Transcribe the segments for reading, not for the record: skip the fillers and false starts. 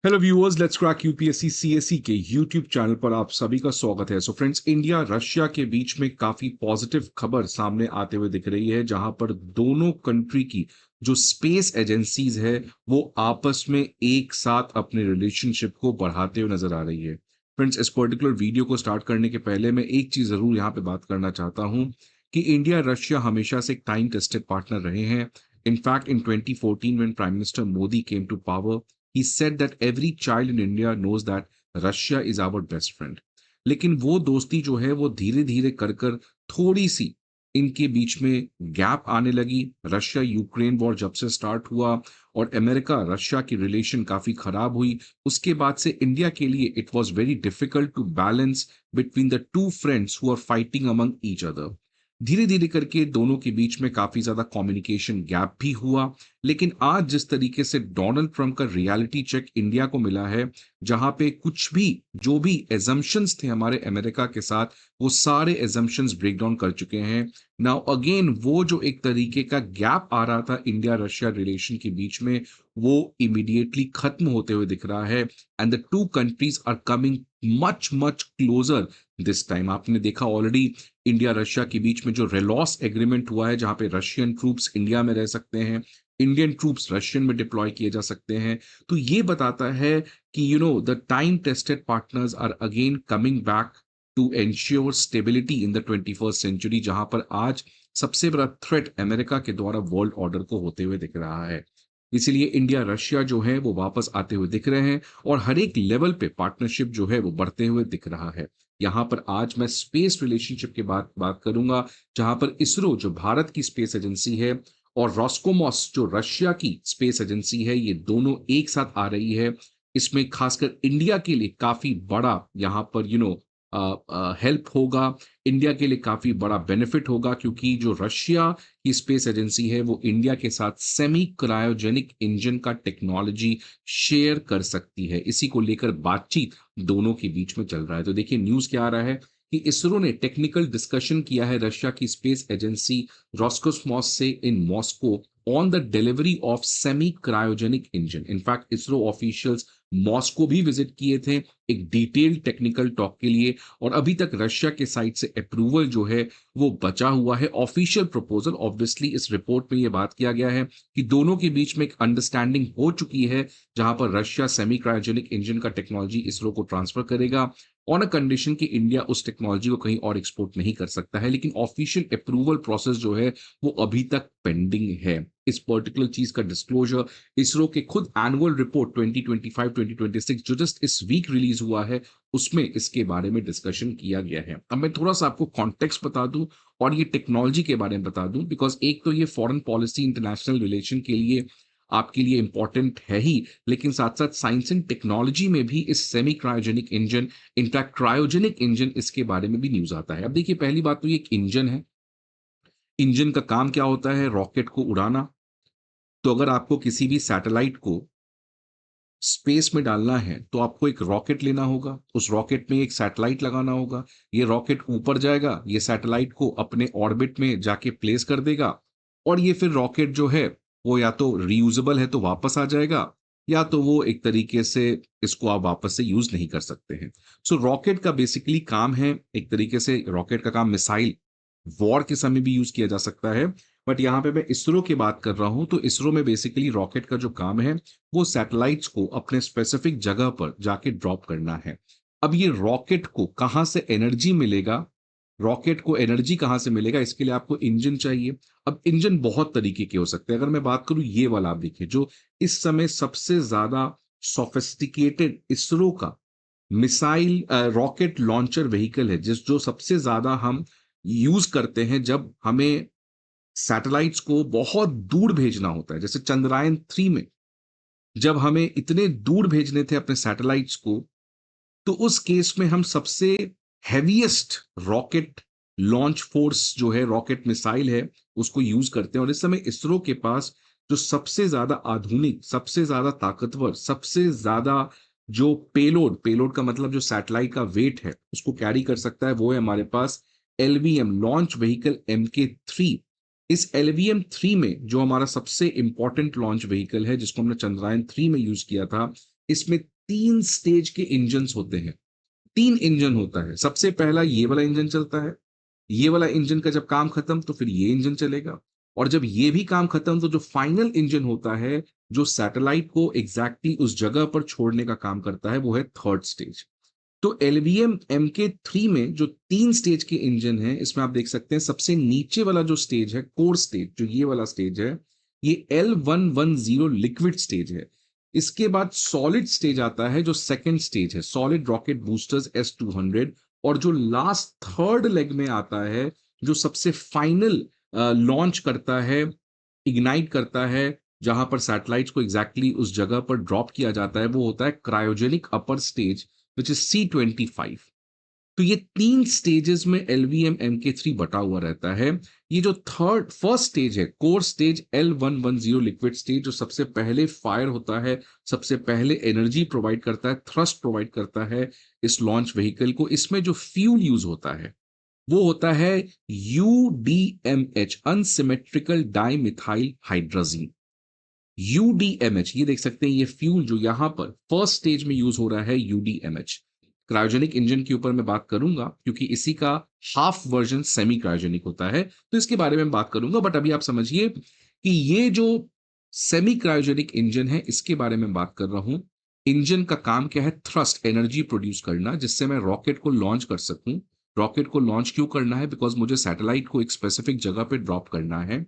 Hello viewers, let's crack UPSC CSE के YouTube channel पर आप सभी का स्वागत है। सो फ्रेंड्स, इंडिया रशिया के बीच में काफी पॉजिटिव खबर सामने आते हुए दिख रही है, जहां पर दोनों कंट्री की जो स्पेस एजेंसीज है वो आपस में एक साथ अपने रिलेशनशिप को बढ़ाते हुए नजर आ रही है। फ्रेंड्स, इस पर्टिकुलर वीडियो को स्टार्ट करने के पहले मैं एक चीज जरूर यहाँ पे बात करना चाहता हूँ कि इंडिया रशिया हमेशा से एक टाइम टेस्टेड पार्टनर रहे हैं। In fact in 2014 when Prime Minister Modi came to power, he said that every child in India knows that Russia is our best friend. लेकिन वो दोस्ती जो है वो धीरे धीरे कर कर थोड़ी सी इनके बीच में गैप आने लगी। रशिया यूक्रेन वॉर जब से स्टार्ट हुआ और अमेरिका रशिया की रिलेशन काफी खराब हुई, उसके बाद से इंडिया के लिए it was very difficult to balance between the two friends who are fighting among each other. धीरे धीरे करके दोनों के बीच में काफी ज्यादा कम्युनिकेशन गैप भी हुआ। लेकिन आज जिस तरीके से डोनाल्ड ट्रंप का रियलिटी चेक इंडिया को मिला है, जहां पे कुछ भी जो भी एजम्पशंस थे हमारे अमेरिका के साथ, वो सारे एजम्पशंस ब्रेक डाउन कर चुके हैं। नाउ अगेन वो जो एक तरीके का गैप आ रहा था इंडिया रशिया रिलेशन के बीच में, वो इमीडिएटली खत्म होते हुए दिख रहा है। And the two countries are coming much much closer this time. आपने देखा ऑलरेडी इंडिया रशिया के बीच में जो रेलॉस एग्रीमेंट हुआ है, जहां पे रशियन ट्रूप्स इंडिया में रह सकते हैं, इंडियन ट्रूप्स रशियन में डिप्लॉय किए जा सकते हैं। तो ये बताता है कि the time tested partners are again coming back to ensure stability in the 21st century, जहां पर आज सबसे बड़ा थ्रेट अमेरिका के द्वारा वर्ल्ड ऑर्डर को होते हुए दिख रहा है। इसीलिए इंडिया रशिया जो है वो वापस आते हुए दिख रहे हैं और हर एक लेवल पे पार्टनरशिप जो है वो बढ़ते हुए दिख रहा है। यहाँ पर आज मैं स्पेस रिलेशनशिप के बात करूंगा, जहां पर इसरो जो भारत की स्पेस एजेंसी है और रॉस्कोमॉस जो रशिया की स्पेस एजेंसी है, ये दोनों एक साथ आ रही है। इसमें खासकर इंडिया के लिए काफी बड़ा यहाँ पर हेल्प होगा। इंडिया के लिए काफी बड़ा बेनिफिट होगा, क्योंकि जो रशिया की स्पेस एजेंसी है वो इंडिया के साथ सेमी क्रायोजेनिक इंजन का टेक्नोलॉजी शेयर कर सकती है। इसी को लेकर बातचीत दोनों के बीच में चल रहा है। तो देखिए न्यूज क्या आ रहा है कि इसरो ने टेक्निकल डिस्कशन किया है रशिया की स्पेस एजेंसी रॉस्कोसमॉस से in Moscow on the delivery of semi cryogenic engine. In fact ISRO officials Moscow भी विजिट किए थे एक डिटेल्ड टेक्निकल टॉक के लिए, और अभी तक रशिया के साइड से अप्रूवल जो है वो बचा हुआ है। ऑफिशियल प्रपोजल, ऑब्वियसली इस रिपोर्ट में ये बात किया गया है कि दोनों के बीच में एक अंडरस्टैंडिंग हो चुकी है, जहां पर रशिया सेमी क्रायोजेनिक इंजन का टेक्नोलॉजी इसरो को ट्रांसफर करेगा ऑन अ कंडीशन कि इंडिया उस टेक्नोलॉजी को कहीं और एक्सपोर्ट नहीं कर सकता है। लेकिन ऑफिशियल अप्रूवल प्रोसेस जो है वो अभी तक पेंडिंग है। इस पर्टिकुलर चीज का डिस्क्लोजर इसरो के खुद एनुअल रिपोर्ट 2025-2026 जो जस्ट इस वीक रिलीज हुआ है, उसमें इसके बारे में डिस्कशन किया गया है। अब मैं थोड़ा सा आपको कॉन्टेक्स्ट बता दूं और ये टेक्नोलॉजी के बारे में बता दूं, बिकॉज एक तो ये फॉरेन पॉलिसी इंटरनेशनल रिलेशन के लिए आपके लिए इंपॉर्टेंट है ही, लेकिन साथ साथ साइंस एंड टेक्नोलॉजी में भी इस semi cryogenic engine, in fact cryogenic engine, इसके बारे में भी न्यूज आता है। अब देखिए, पहली बात तो ये एक इंजन है। इंजन का काम क्या होता है? रॉकेट को उड़ाना। तो अगर आपको किसी भी सैटेलाइट को स्पेस में डालना है तो आपको एक रॉकेट लेना होगा, उस रॉकेट में एक सैटेलाइट लगाना होगा। ये रॉकेट ऊपर जाएगा, ये सैटेलाइट को अपने ऑर्बिट में जाके प्लेस कर देगा, और ये फिर रॉकेट जो है वो या तो रीयूजेबल है तो वापस आ जाएगा, या तो वो एक तरीके से इसको आप वापस से यूज नहीं कर सकते हैं। सो रॉकेट का बेसिकली काम है, एक तरीके से रॉकेट का काम मिसाइल वॉर के समय भी यूज किया जा सकता है। बट यहाँ पे मैं इसरो की बात कर रहा हूं, तो इसरो में बेसिकली रॉकेट का जो काम है वो सैटेलाइट्स को अपने स्पेसिफिक जगह पर जाके ड्रॉप करना है। अब ये रॉकेट को कहां से एनर्जी मिलेगा, रॉकेट को एनर्जी कहां से मिलेगा, इसके लिए आपको इंजन चाहिए। अब इंजन बहुत तरीके के हो सकते हैं। अगर मैं बात करूं ये वाला, आप देखिए जो इस समय सबसे ज्यादा सोफिस्टिकेटेड इसरो का मिसाइल रॉकेट लॉन्चर व्हीकल है, जिस जो सबसे ज्यादा हम यूज करते हैं जब हमें सैटेलाइट्स को बहुत दूर भेजना होता है। जैसे चंद्रयान 3 में जब हमें इतने दूर भेजने थे अपने सैटेलाइट्स को, तो उस केस में हम सबसे हैवीएस्ट रॉकेट लॉन्च फोर्स जो है, रॉकेट मिसाइल है, उसको यूज करते हैं। और इस समय इसरो के पास जो सबसे ज्यादा आधुनिक, सबसे ज्यादा ताकतवर, सबसे ज्यादा जो पेलोड, पेलोड का मतलब जो सैटेलाइट का वेट है उसको कैरी कर सकता है, वो है हमारे पास एलवीएम लॉन्च व्हीकल MK3। इस LVM-3 में जो हमारा सबसे इंपॉर्टेंट लॉन्च व्हीकल है, जिसको हमने चंद्रयान 3 में यूज किया था, इसमें 3 स्टेज के इंजन्स होते हैं। 3 इंजन होता है। सबसे पहला ये वाला इंजन चलता है। ये वाला इंजन का जब काम खत्म तो फिर ये इंजन चलेगा, और जब ये भी काम खत्म तो जो फाइनल इंजन होता है, जो सैटेलाइट को एग्ज़ैक्टली उस जगह पर छोड़ने का काम करता है, वो है थर्ड स्टेज। तो एलवीएम एमके 3 में जो 3 स्टेज के इंजन हैं, इसमें आप देख सकते हैं सबसे नीचे वाला जो स्टेज है, कोर स्टेज, जो ये वाला स्टेज है, ये L110 लिक्विड स्टेज है। इसके बाद सॉलिड स्टेज आता है, जो सेकंड स्टेज है, सॉलिड रॉकेट बूस्टर्स S200, और जो लास्ट थर्ड लेग में आता है, जो सबसे फाइनल लॉन्च करता है, इग्नाइट करता है, जहां पर सैटेलाइट्स को एग्जैक्टली उस जगह पर ड्रॉप किया जाता है, वो होता है cryogenic upper stage, which is C25। तो ये 3 स्टेजेस में एलवीएम एमके 3 बटा हुआ रहता है। ये जो फर्स्ट स्टेज है, core stage L110 liquid stage, जो सबसे पहले फायर होता है, सबसे पहले एनर्जी प्रोवाइड करता है, थ्रस्ट प्रोवाइड करता है इस लॉन्च व्हीकल को। इसमें जो फ्यूल यूज होता है वो होता है UDMH, unsymmetrical dimethyl hydrazine. UDMH, ये देख सकते हैं, ये फ्यूल जो यहां पर फर्स्ट स्टेज में यूज हो रहा है, UDMH। क्रायोजेनिक इंजन के ऊपर मैं बात करूंगा, क्योंकि इसी का हाफ वर्जन सेमी क्रायोजेनिक होता है, तो इसके बारे में बात करूंगा। बट अभी आप समझिए कि ये जो सेमी क्रायोजेनिक इंजन है, इसके बारे में बात कर रहा हूं। इंजन का काम क्या है? थ्रस्ट, एनर्जी प्रोड्यूस करना, जिससे मैं रॉकेट को लॉन्च कर सकूं। रॉकेट को लॉन्च क्यों करना है? बिकॉज मुझे सैटेलाइट को एक स्पेसिफिक जगह पे ड्रॉप करना है।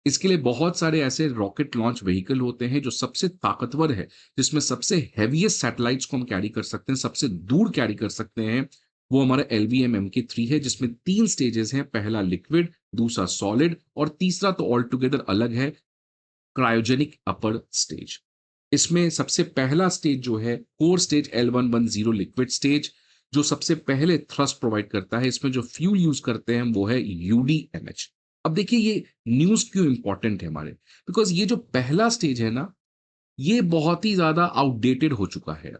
इसके लिए बहुत सारे ऐसे रॉकेट लॉन्च व्हीकल होते हैं जो सबसे ताकतवर है, जिसमें सबसे हेवीएस्ट सैटेलाइट्स को हम कैरी कर सकते हैं, सबसे दूर कैरी कर सकते हैं। वो हमारा एलवीएम एमके 3 है, जिसमें 3 स्टेजेस हैं, पहला लिक्विड, दूसरा सॉलिड, और तीसरा तो ऑल टुगेदर अलग है, क्रायोजेनिक अपर स्टेज। इसमें सबसे पहला स्टेज जो है, core stage L110 liquid stage, जो सबसे पहले थ्रस्ट प्रोवाइड करता है। इसमें जो फ्यूल यूज करते हैं वो है UDMH। अब देखिए ये न्यूज क्यों इंपॉर्टेंट है हमारे, बिकॉज ये जो पहला स्टेज है ना, ये बहुत ही ज्यादा आउटडेटेड हो चुका है।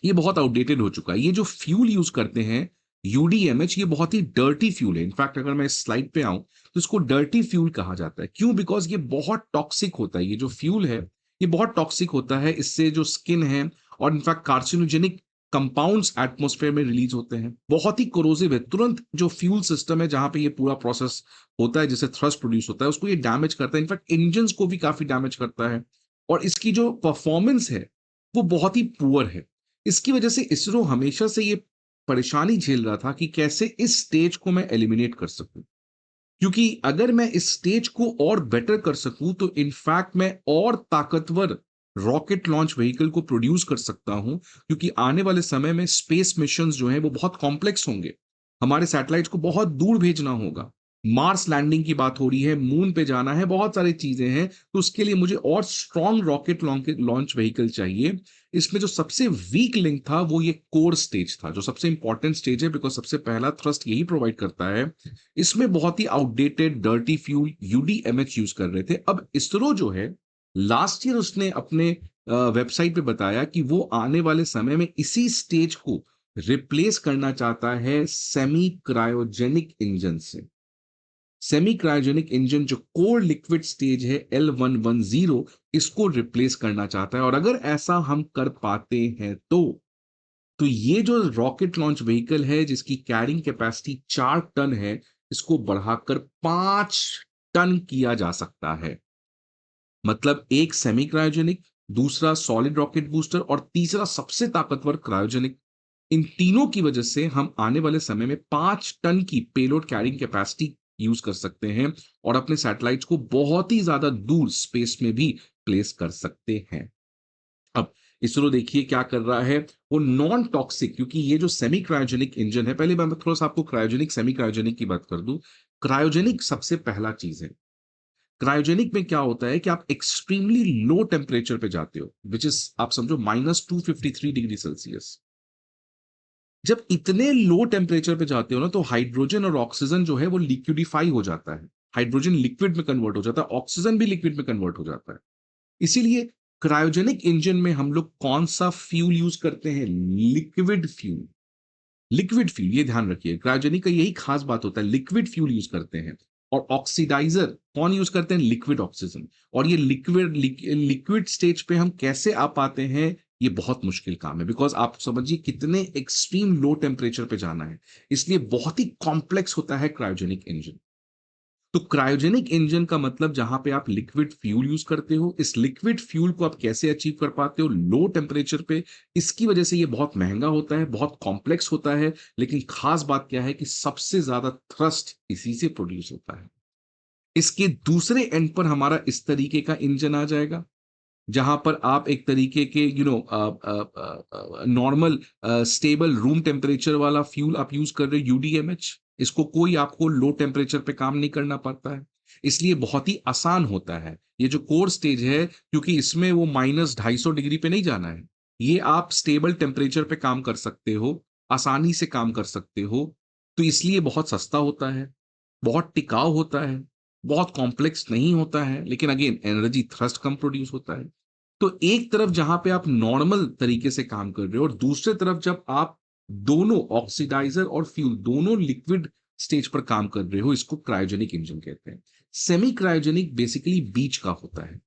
ये बहुत आउटडेटेड हो चुका है। ये जो फ्यूल यूज करते हैं, UDMH, ये बहुत ही डर्टी फ्यूल है। इनफैक्ट अगर मैं इस स्लाइड पे आऊं तो इसको डर्टी फ्यूल कहा जाता है। क्यों? बिकॉज ये बहुत टॉक्सिक होता है। ये जो फ्यूल है, ये बहुत टॉक्सिक होता है। इससे जो स्किन है, और इनफैक्ट कार्सिनोजेनिक कंपाउंड्स एटमॉस्फेयर में रिलीज होते हैं। बहुत ही कोरोसिव है। तुरंत जो फ्यूल सिस्टम है, जहां पे ये पूरा प्रोसेस होता है, जिससे थ्रस्ट प्रोड्यूस होता है, उसको ये डैमेज करता है। इनफैक्ट इंजन को भी काफी डैमेज करता है, और इसकी जो परफॉर्मेंस है वो बहुत ही पुअर है। इसकी वजह से इसरो हमेशा से ये परेशानी झेल रहा था कि कैसे इस स्टेज को मैं एलिमिनेट कर सकूं, क्योंकि अगर मैं इस स्टेज को और बेटर कर सकूं तो इनफैक्ट मैं और ताकतवर रॉकेट लॉन्च व्हीकल को प्रोड्यूस कर सकता हूं, क्योंकि आने वाले समय में स्पेस मिशंस जो हैं वो बहुत कॉम्प्लेक्स होंगे। हमारे सैटेलाइट्स को बहुत दूर भेजना होगा। मार्स लैंडिंग की बात हो रही है, मून पे जाना है, बहुत सारी चीजें हैं। तो उसके लिए मुझे और स्ट्रॉन्ग रॉकेट लॉन्च व्हीकल चाहिए। इसमें जो सबसे वीक लिंक था वो ये कोर स्टेज था, जो सबसे इंपॉर्टेंट स्टेज है, बिकॉज सबसे पहला थ्रस्ट यही प्रोवाइड करता है। इसमें बहुत ही outdated dirty fuel UDMH use कर रहे थे। अब इसरो जो है, लास्ट ईयर उसने अपने वेबसाइट पे बताया कि वो आने वाले समय में इसी स्टेज को रिप्लेस करना चाहता है सेमी क्रायोजेनिक इंजन से। सेमी क्रायोजेनिक इंजन जो कोर लिक्विड स्टेज है L110, इसको रिप्लेस करना चाहता है। और अगर ऐसा हम कर पाते हैं तो ये जो रॉकेट लॉन्च व्हीकल है, जिसकी कैरिंग कैपेसिटी 4 टन है, इसको बढ़ाकर 5 टन किया जा सकता है। मतलब एक सेमी क्रायोजेनिक, दूसरा सॉलिड रॉकेट बूस्टर, और तीसरा सबसे ताकतवर क्रायोजेनिक। इन तीनों की वजह से हम आने वाले समय में 5 टन की पेलोड कैरिंग कैपेसिटी यूज कर सकते हैं, और अपने सैटेलाइट्स को बहुत ही ज्यादा दूर स्पेस में भी प्लेस कर सकते हैं। अब इसरो देखिए क्या कर रहा है, वो नॉन टॉक्सिक, क्योंकि ये जो सेमी क्रायोजेनिक इंजन है, पहले मैं थोड़ा सा आपको क्रायोजेनिक सेमी क्रायोजेनिक की बात कर दूं। क्रायोजेनिक सबसे पहला चीज है। क्रायोजेनिक में क्या होता है कि आप एक्सट्रीमली लो टेम्परेचर पे जाते हो, विच इज आप समझो -253 डिग्री सेल्सियस। जब इतने लो टेम्परेचर पे जाते हो ना, तो हाइड्रोजन और ऑक्सीजन जो है वो लिक्विडिफाई हो जाता है। हाइड्रोजन लिक्विड में कन्वर्ट हो जाता है, ऑक्सीजन भी लिक्विड में कन्वर्ट हो जाता है। इसीलिए क्रायोजेनिक इंजन में हम लोग कौन सा फ्यूल यूज करते हैं? Liquid fuel. लिक्विड फ्यूल, ये ध्यान रखिए, क्रायोजेनिक का यही खास बात होता है, लिक्विड फ्यूल यूज करते हैं। और ऑक्सीडाइजर कौन यूज करते हैं? Liquid oxygen. और ये लिक्विड लिक्विड स्टेज पे हम कैसे आ पाते हैं? ये बहुत मुश्किल काम है, बिकॉज़ आप समझिए कितने एक्सट्रीम लो टेम्परेचर पे जाना है। इसलिए बहुत ही कॉम्प्लेक्स होता है क्रायोजेनिक इंजन। तो क्रायोजेनिक इंजन का मतलब जहां पे आप लिक्विड फ्यूल यूज करते हो, इस लिक्विड फ्यूल को आप कैसे अचीव कर पाते हो लो टेम्परेचर पे, इसकी वजह से ये बहुत महंगा होता है, बहुत कॉम्प्लेक्स होता है। लेकिन खास बात क्या है कि सबसे ज्यादा थ्रस्ट इसी से प्रोड्यूस होता है। इसके दूसरे एंड पर हमारा इस तरीके का इंजन आ जाएगा, जहां पर आप एक तरीके के नॉर्मल स्टेबल रूम टेम्परेचर वाला फ्यूल आप यूज कर रहे हो, यूडीएमएच। इसको कोई आपको लो टेम्परेचर पे काम नहीं करना पड़ता है, इसलिए बहुत ही आसान होता है। ये जो कोर स्टेज है, क्योंकि इसमें वो -250 डिग्री पे नहीं जाना है, ये आप स्टेबल टेम्परेचर पे काम कर सकते हो, आसानी से काम कर सकते हो। तो इसलिए बहुत सस्ता होता है, बहुत टिकाऊ होता है, बहुत कॉम्प्लेक्स नहीं होता है, लेकिन अगेन एनर्जी थ्रस्ट कम प्रोड्यूस होता है। तो एक तरफ जहां पे आप नॉर्मल तरीके से काम कर रहे हो, और दूसरे तरफ जब आप दोनों ऑक्सीडाइजर और फ्यूल दोनों लिक्विड स्टेज पर काम कर रहे हो, इसको क्रायोजेनिक इंजन कहते हैं। सेमी क्रायोजेनिक बेसिकली बीच का होता है।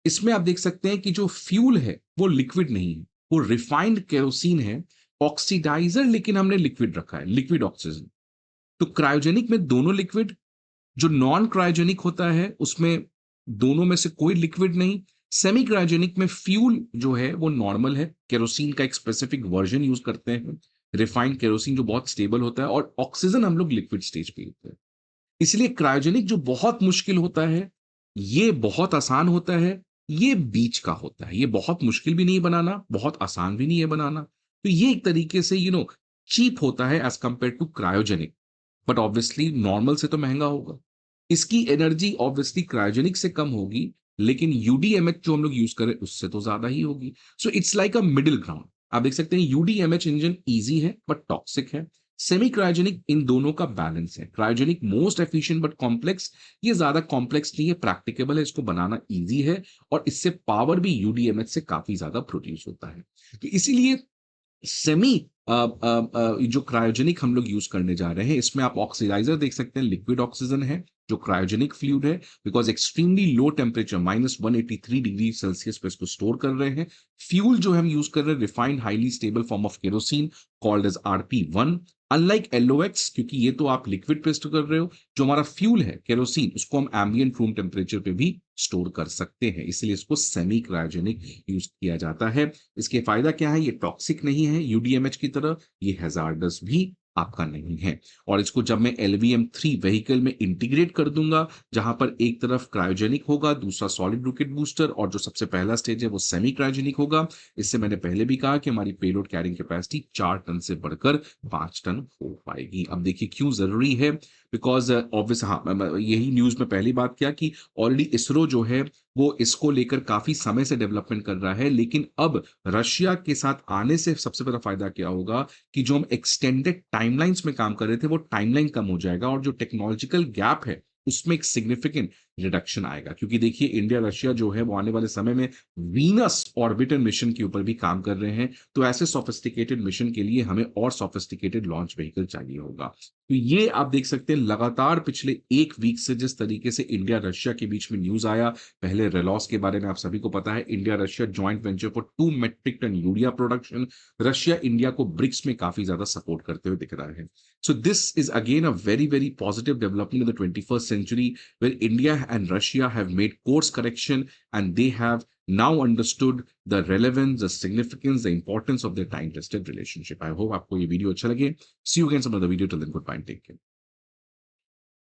इसमें आप देख सकते हैं कि जो फ्यूल है वो लिक्विड नहीं है, वो रिफाइंड केरोसिन है। ऑक्सीडाइजर लेकिन हमने लिक्विड रखा है, लिक्विड ऑक्सीजन। तो क्रायोजेनिक में दोनों लिक्विड, जो नॉन क्रायोजेनिक होता है उसमें दोनों में से कोई लिक्विड नहीं। सेमी क्रायोजेनिक में फ्यूल जो है वो नॉर्मल है, केरोसिन का एक स्पेसिफिक वर्जन यूज करते हैं, रिफाइंड केरोसिन जो बहुत स्टेबल होता है, और ऑक्सीजन हम लोग लिक्विड स्टेज पे लेते हैं। इसलिए क्रायोजेनिक जो बहुत मुश्किल होता है, ये बहुत आसान होता है, ये बीच का होता है। ये बहुत मुश्किल भी नहीं है बनाना, बहुत आसान भी नहीं है बनाना। तो ये एक तरीके से चीप होता है as compare to cryogenic, but obviously normal से तो महंगा होगा। इसकी एनर्जी ऑब्वियसली क्रायोजेनिक से कम होगी, लेकिन यूडीएमएच जो हम लोग यूज करें उससे तो ज्यादा ही होगी। So it's like a middle ground. आप देख सकते हैं यूडीएमएच इंजन इजी है बट टॉक्सिक है। सेमी क्रायोजेनिक इन दोनों का बैलेंस है। Cryogenic most efficient but complex, ये ज्यादा कॉम्प्लेक्स नहीं है, प्रैक्टिकेबल है, इसको बनाना इजी है, और इससे पावर भी यूडीएमएच से काफी ज्यादा प्रोड्यूस होता है। तो इसीलिए सेमी जो क्रायोजेनिक हम लोग यूज करने जा रहे हैं, इसमें आप ऑक्सीडाइजर देख सकते हैं, लिक्विड ऑक्सीजन है जो क्रायोजेनिक फ्लूइड है, because extremely low temperature -183 degree Celsius पे इसको स्टोर कर रहे हैं। फ्यूल जो हम यूज कर रहे हैं, refined highly stable form of kerosene called as RP1। Unlike LOX, क्योंकि ये तो आप लिक्विड पे स्टोर कर रहे हो, जो हमारा फ्यूल है केरोसिन, उसको हम एम्बिएंट रूम टेम्परेचर पे भी स्टोर कर सकते हैं, इसलिए इसको सेमी क्रायोजेनिक यूज किया जाता है। इसके फायदा क्या है, ये टॉक्सिक नहीं है यूडीएमएच की तरह, ये हैजार्डस भी आपका नहीं है। और इसको जब मैं LVM3 व्हीकल में इंटीग्रेट कर दूंगा, जहां पर एक तरफ क्रायोजेनिक होगा, दूसरा सॉलिड रॉकेट बूस्टर, और जो सबसे पहला स्टेज है वो सेमी क्रायोजेनिक होगा। इससे मैंने पहले भी कहा कि हमारी पेलोड कैरिंग कैपेसिटी 4 टन से बढ़कर 5 टन हो पाएगी। अब देखिए क्यों जरूरी है, बिकॉज ऑब्वियस, हाँ, यही न्यूज में पहली बात किया कि ऑलरेडी इसरो जो है वो इसको लेकर काफी समय से डेवलपमेंट कर रहा है, लेकिन अब रशिया के साथ आने से सबसे बड़ा फायदा क्या होगा कि जो हम एक्सटेंडेड टाइमलाइंस में काम कर रहे थे वो टाइमलाइन कम हो जाएगा, और जो टेक्नोलॉजिकल गैप है उसमें एक सिग्निफिकेंट रिडक्शन आएगा। क्योंकि देखिए इंडिया रशिया जो है वो आने वाले समय में वीनस ऑर्बिटर मिशन के ऊपर भी काम कर रहे हैं, तो ऐसे सोफिस्टिकेटेड मिशन के लिए हमें और सोफिस्टिकेटेड लॉन्च व्हीकल चाहिए होगा। तो ये आप देख सकते हैं लगातार पिछले एक वीक से जिस तरीके से इंडिया रशिया के बीच में न्यूज आया, पहले रेलॉस के बारे में आप सभी को पता है, India Russia joint venture for 2 metric ton urea production. Russia India को ब्रिक्स में काफी ज्यादा सपोर्ट करते हुए दिख रहा है। So this is again a very very positive development in the 21st century, where India and Russia have made course correction, and they have now understood the relevance, the significance, the importance of their time tested relationship. I hope आपको ये video अच्छा लगे। See you again some other video. Till then, goodbye and take care.